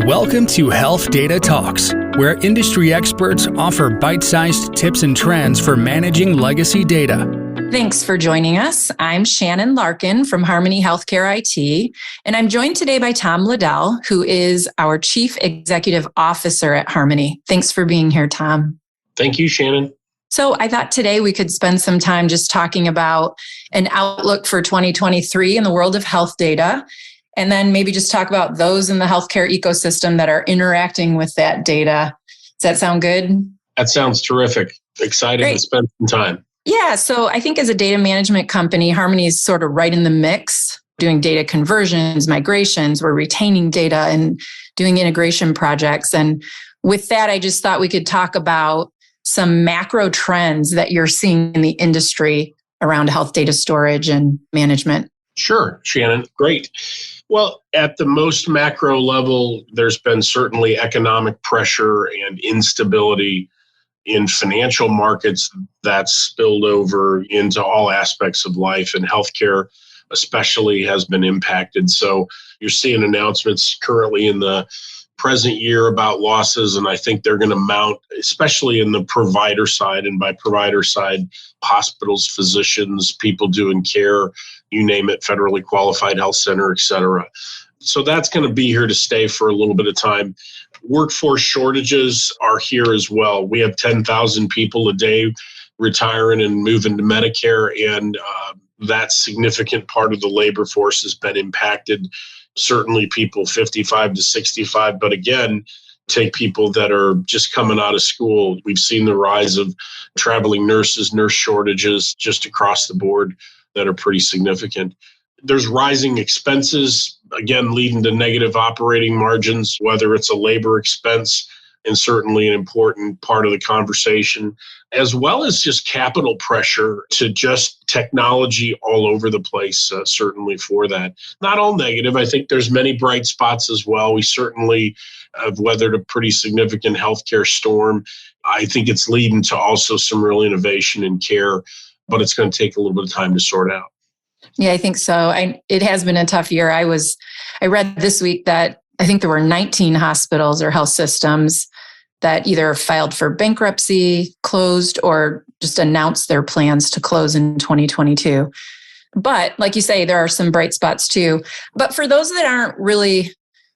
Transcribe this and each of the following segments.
Welcome to HealthData Talks, where industry experts offer bite-sized tips and trends for managing legacy data. Thanks for joining us. I'm Shannon Larkin from Harmony Healthcare IT, and I'm joined today by Tom Liddell, who is our Chief Executive Officer at Harmony. Thanks for being here, Tom. Thank you, Shannon. So I thought today we could spend some time just talking about an outlook for 2023 in the world of health data, and then maybe just talk about those in the healthcare ecosystem that are interacting with that data. Does that sound good? That sounds terrific. Excited to spend some time. Yeah, so I think as a data management company, Harmony is sort of right in the mix, doing data conversions, migrations. We're retaining data and doing integration projects. And with that, I just thought we could talk about some macro trends that you're seeing in the industry around health data storage and management. Sure, Shannon. Great. Well, at the most macro level, there's been certainly economic pressure and instability in financial markets that's spilled over into all aspects of life, and healthcare especially has been impacted. So you're seeing announcements currently in the present year about losses, and I think they're going to mount, especially in the provider side. And by provider side, hospitals, physicians, people doing care, you name it, federally qualified health center, et cetera. So that's going to be here to stay for a little bit of time. Workforce shortages are here as well. We have 10,000 people a day retiring and moving to Medicare, and that significant part of the labor force has been impacted. Certainly people 55 to 65, but again, take people that are just coming out of school. We've seen the rise of traveling nurses, nurse shortages just across the board that are pretty significant. There's rising expenses, again, leading to negative operating margins, whether it's a labor expense, and certainly an important part of the conversation, as well as just capital pressure to just technology all over the place, certainly for that. Not all negative. I think there's many bright spots as well. We certainly have weathered a pretty significant healthcare storm. I think it's leading to also some real innovation in care, but it's going to take a little bit of time to sort out. Yeah, I think so. It has been a tough year. I read this week that I think there were 19 hospitals or health systems that either filed for bankruptcy, closed, or just announced their plans to close in 2022. But like you say, there are some bright spots too. But for those that aren't really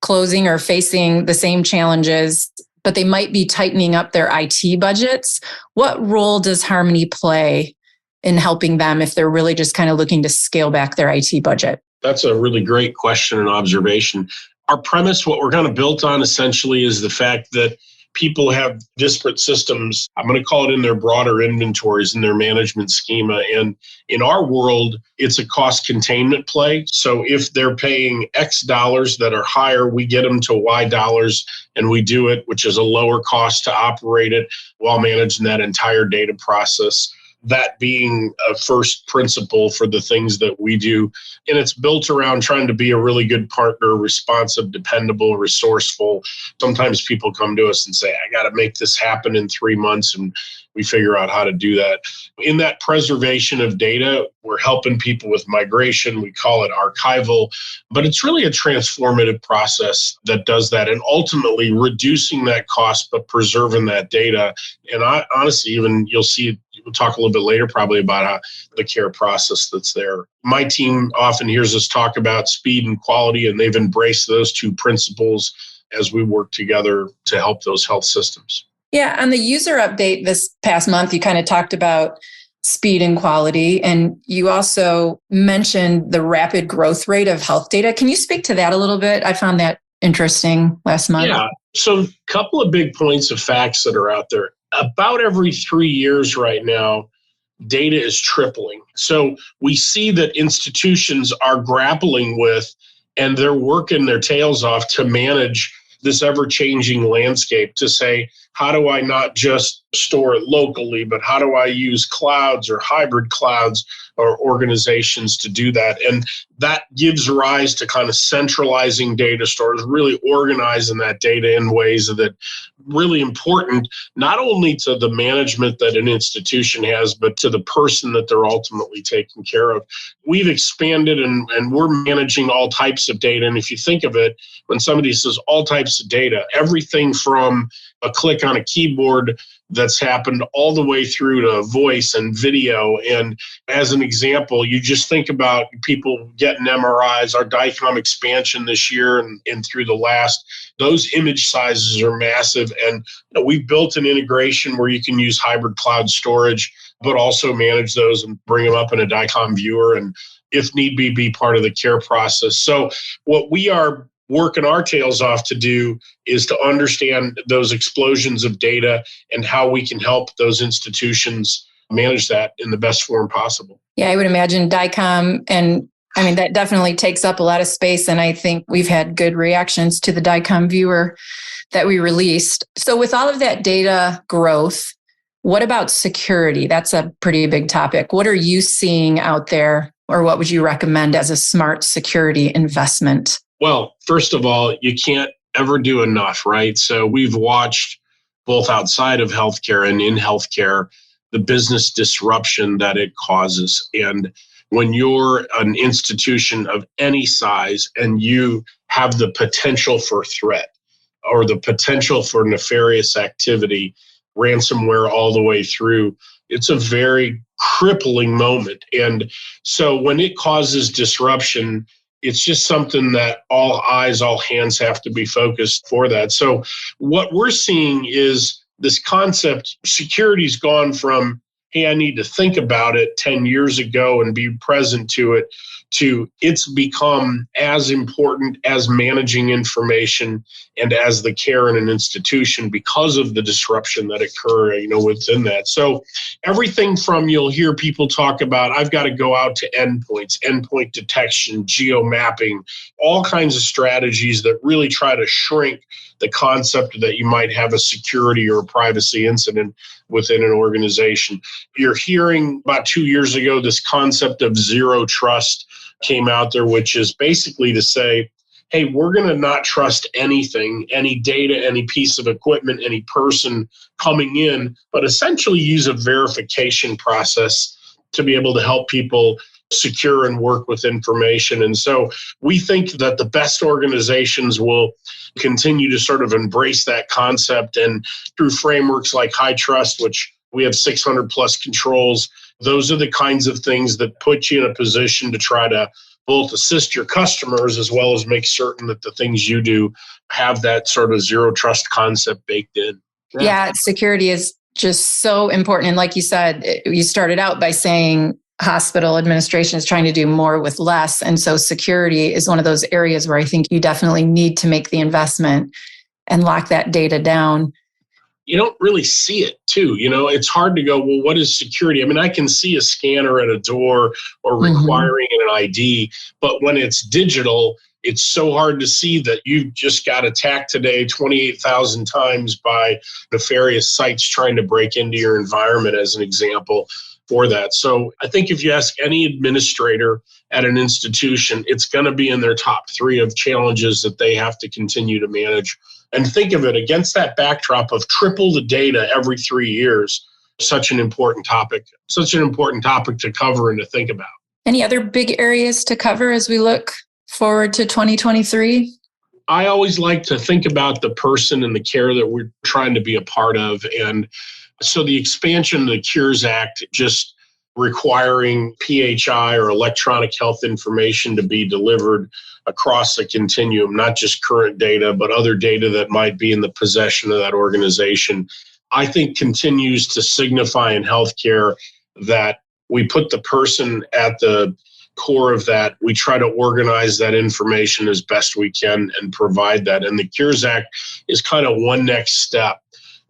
closing or facing the same challenges, but they might be tightening up their IT budgets, what role does Harmony play in helping them if they're really just kind of looking to scale back their IT budget? That's a really great question and observation. Our premise, what we're kind of built on essentially, is the fact that people have disparate systems. I'm going to call it in their broader inventories and their management schema. And in our world, it's a cost containment play. So if they're paying X dollars that are higher, we get them to Y dollars and we do it, which is a lower cost to operate it while managing that entire data process. That being a first principle for the things that we do. And it's built around trying to be a really good partner, responsive, dependable, resourceful. Sometimes people come to us and say, I got to make this happen in 3 months. And we figure out how to do that. In that preservation of data, we're helping people with migration. We call it archival, but it's really a transformative process that does that, and ultimately reducing that cost, but preserving that data. And honestly, even you'll see, we'll talk a little bit later probably about the care process that's there. My team often hears us talk about speed and quality, and they've embraced those two principles as we work together to help those health systems. Yeah, on the user update this past month, you kind of talked about speed and quality, and you also mentioned the rapid growth rate of health data. Can you speak to that a little bit? I found that interesting last month. Yeah, so a couple of big points of facts that are out there. About every 3 years right now, data is tripling. So we see that institutions are grappling with, and they're working their tails off to manage this ever-changing landscape, to say, how do I not just store it locally, but how do I use clouds or hybrid clouds or organizations to do that? And that gives rise to kind of centralizing data stores, really organizing that data in ways that really important, not only to the management that an institution has, but to the person that they're ultimately taking care of. We've expanded and we're managing all types of data. And if you think of it, when somebody says all types of data, everything from a click on a keyboard that's happened all the way through to voice and video. And as an example, you just think about people getting MRIs, our DICOM expansion this year and through the last, those image sizes are massive. And we've built an integration where you can use hybrid cloud storage, but also manage those and bring them up in a DICOM viewer and if need be part of the care process. So what we are working our tails off to do is to understand those explosions of data and how we can help those institutions manage that in the best form possible. Yeah, I would imagine DICOM, and I mean, that definitely takes up a lot of space. And I think we've had good reactions to the DICOM viewer that we released. So with all of that data growth, what about security? That's a pretty big topic. What are you seeing out there, or what would you recommend as a smart security investment? Well, first of all, you can't ever do enough, right? So we've watched both outside of healthcare and in healthcare, the business disruption that it causes. And when you're an institution of any size and you have the potential for threat or the potential for nefarious activity, ransomware all the way through, it's a very crippling moment. And so when it causes disruption, it's just something that all eyes, all hands have to be focused for that. So what we're seeing is this concept, security's gone from, hey, I need to think about it 10 years ago and be present to it, to it's become as important as managing information and as the care in an institution because of the disruption that occur, within that. So everything from, you'll hear people talk about, I've got to go out to endpoints, endpoint detection, geo mapping, all kinds of strategies that really try to shrink the concept that you might have a security or a privacy incident within an organization. You're hearing about 2 years ago, this concept of zero trust came out there, which is basically to say, hey, we're going to not trust anything, any data, any piece of equipment, any person coming in, but essentially use a verification process to be able to help people secure and work with information. And so we think that the best organizations will continue to sort of embrace that concept, and through frameworks like High Trust, which we have 600 plus controls, those are the kinds of things that put you in a position to try to both assist your customers as well as make certain that the things you do have that sort of zero trust concept baked in. Yeah, security is just so important. And like you said, you started out by saying hospital administration is trying to do more with less. And so security is one of those areas where I think you definitely need to make the investment and lock that data down. You don't really see it too. It's hard to go, well, what is security? I mean, I can see a scanner at a door or requiring an ID, but when it's digital, it's so hard to see that you just got attacked today 28,000 times by nefarious sites trying to break into your environment, as an example for that. So I think if you ask any administrator at an institution, it's going to be in their top 3 of challenges that they have to continue to manage. And think of it against that backdrop of triple the data every 3 years. Such an important topic to cover and to think about. Any other big areas to cover as we look forward to 2023? I always like to think about the person and the care that we're trying to be a part of. And so the expansion of the Cures Act, just requiring PHI or electronic health information to be delivered across the continuum, not just current data, but other data that might be in the possession of that organization, I think continues to signify in healthcare that we put the person at the core of that. We try to organize that information as best we can and provide that. And the Cures Act is kind of one next step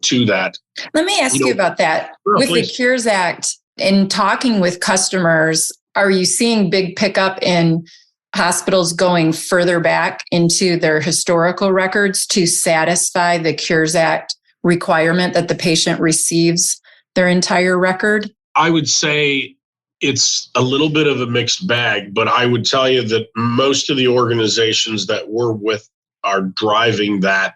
to that. Let me ask you about that. Sure, with please. The Cures Act, in talking with customers, are you seeing big pickup in hospitals going further back into their historical records to satisfy the Cures Act requirement that the patient receives their entire record? I would say it's a little bit of a mixed bag, but I would tell you that most of the organizations that we're with are driving that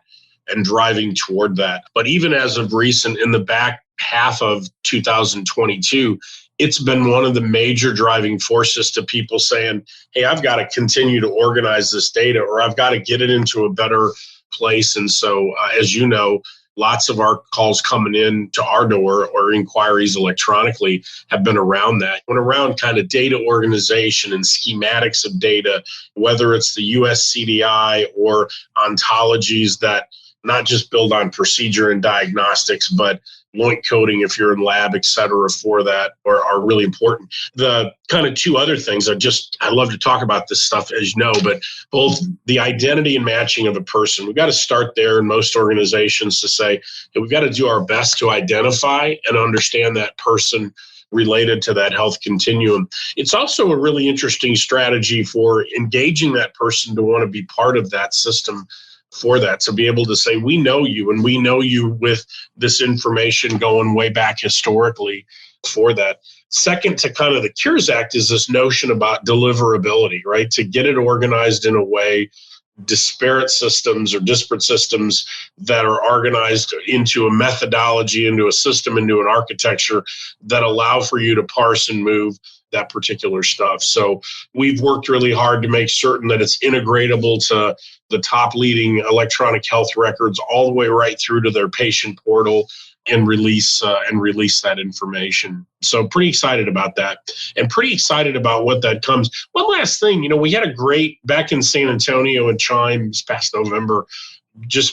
and driving toward that. But even as of recent, in the back half of 2022, it's been one of the major driving forces to people saying, hey, I've got to continue to organize this data, or I've got to get it into a better place. And so, as you know, lots of our calls coming in to our door or inquiries electronically have been around that, around kind of data organization and schematics of data, whether it's the US CDI or ontologies that not just build on procedure and diagnostics, but loint coding if you're in lab, et cetera, for that are really important. The kind of two other things I love to talk about this stuff, as you know, but both the identity and matching of a person. We've got to start there in most organizations to say that we've got to do our best to identify and understand that person related to that health continuum. It's also a really interesting strategy for engaging that person to want to be part of that system for that, to be able to say, we know you, and we know you with this information going way back historically for that. Second to kind of the Cures Act is this notion about deliverability, right? To get it organized in a way, disparate systems or disparate systems that are organized into a methodology, into a system, into an architecture that allow for you to parse and move that particular stuff. So we've worked really hard to make certain that it's integratable to the top leading electronic health records all the way right through to their patient portal and release that information. So pretty excited about that, and pretty excited about what that comes. One last thing, we had a great, back in San Antonio and Chime this past November,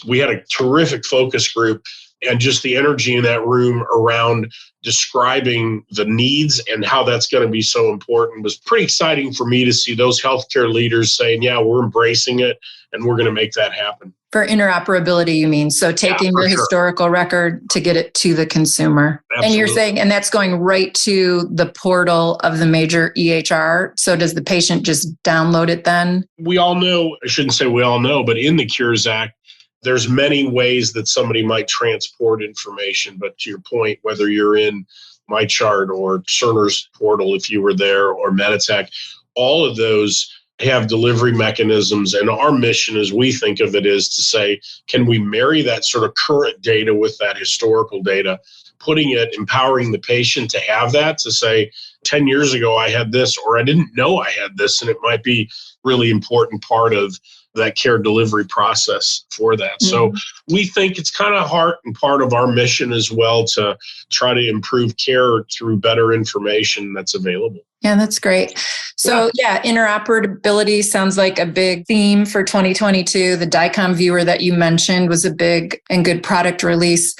we had a terrific focus group, and just the energy in that room around describing the needs and how that's going to be so important was pretty exciting for me to see those healthcare leaders saying, yeah, we're embracing it and we're going to make that happen. For interoperability, you mean? So taking the historical record to get it to the consumer. Absolutely. And you're saying, and that's going right to the portal of the major EHR. So does the patient just download it then? We all know, I shouldn't say we all know, but in the Cures Act, there's many ways that somebody might transport information. But to your point, whether you're in MyChart or Cerner's portal, if you were there, or Meditech, all of those have delivery mechanisms. And our mission, as we think of it, is to say, can we marry that sort of current data with that historical data, empowering the patient to have that, to say, 10 years ago, I had this, or I didn't know I had this. And it might be really important part of that care delivery process for that. Mm-hmm. So we think it's kind of heart and part of our mission as well, to try to improve care through better information that's available. Yeah, that's great. So interoperability sounds like a big theme for 2022. The DICOM viewer that you mentioned was a big and good product release.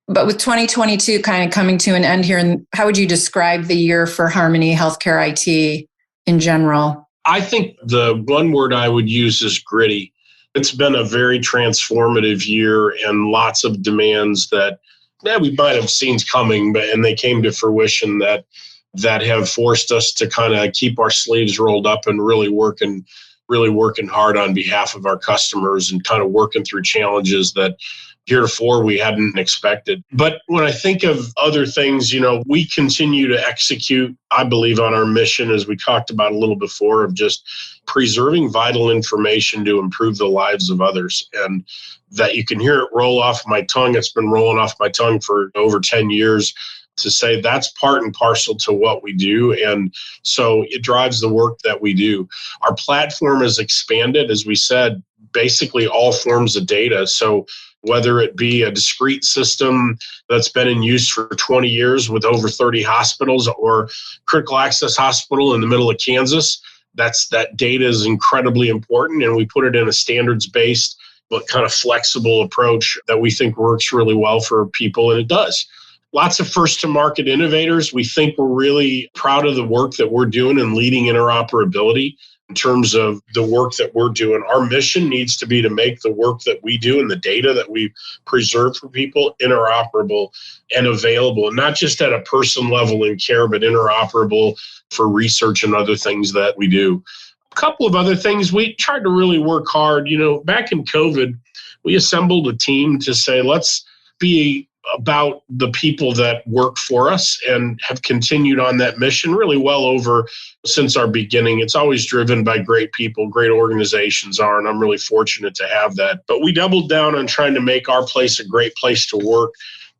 But with 2022 kind of coming to an end here, how would you describe the year for Harmony Healthcare IT in general? I think the one word I would use is gritty. It's been a very transformative year, and lots of demands that we might have seen coming, and they came to fruition that have forced us to kind of keep our sleeves rolled up and really working hard on behalf of our customers, and kind of working through challenges that heretofore we hadn't expected. But when I think of other things, we continue to execute, I believe, on our mission, as we talked about a little before, of just preserving vital information to improve the lives of others. And that you can hear it roll off my tongue. It's been rolling off my tongue for over 10 years. To say that's part and parcel to what we do. And so it drives the work that we do. Our platform has expanded, as we said, basically all forms of data. So whether it be a discrete system that's been in use for 20 years with over 30 hospitals, or critical access hospital in the middle of Kansas, that data is incredibly important. And we put it in a standards-based but kind of flexible approach that we think works really well for people, and it does. Lots of first-to-market innovators. We think we're really proud of the work that we're doing in leading interoperability in terms of the work that we're doing. Our mission needs to be to make the work that we do and the data that we preserve for people interoperable and available, and not just at a person level in care, but interoperable for research and other things that we do. A couple of other things, we tried to really work hard. Back in COVID, we assembled a team to say, let's be about the people that work for us and have continued on that mission really well over since our beginning. It's always driven by great people, great organizations are, and I'm really fortunate to have that. But we doubled down on trying to make our place a great place to work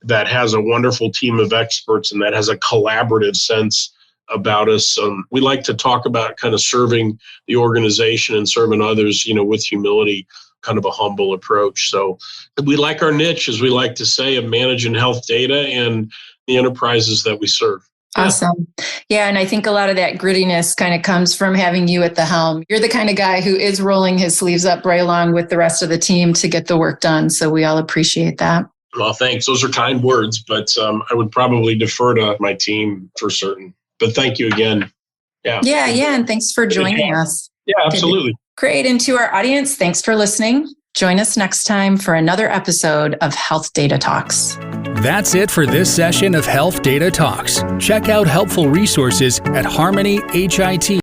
that has a wonderful team of experts and that has a collaborative sense about us. We like to talk about kind of serving the organization and serving others, with humility, kind of a humble approach. So we like our niche, as we like to say, of managing health data and the enterprises that we serve. Awesome. Yeah. And I think a lot of that grittiness kind of comes from having you at the helm. You're the kind of guy who is rolling his sleeves up right along with the rest of the team to get the work done. So we all appreciate that. Well, thanks. Those are kind words, but I would probably defer to my team for certain. But thank you again. Yeah. And thanks for joining us. Yeah, absolutely. Great. And to our audience, thanks for listening. Join us next time for another episode of HealthData Talks. That's it for this session of HealthData Talks. Check out helpful resources at Harmony HIT.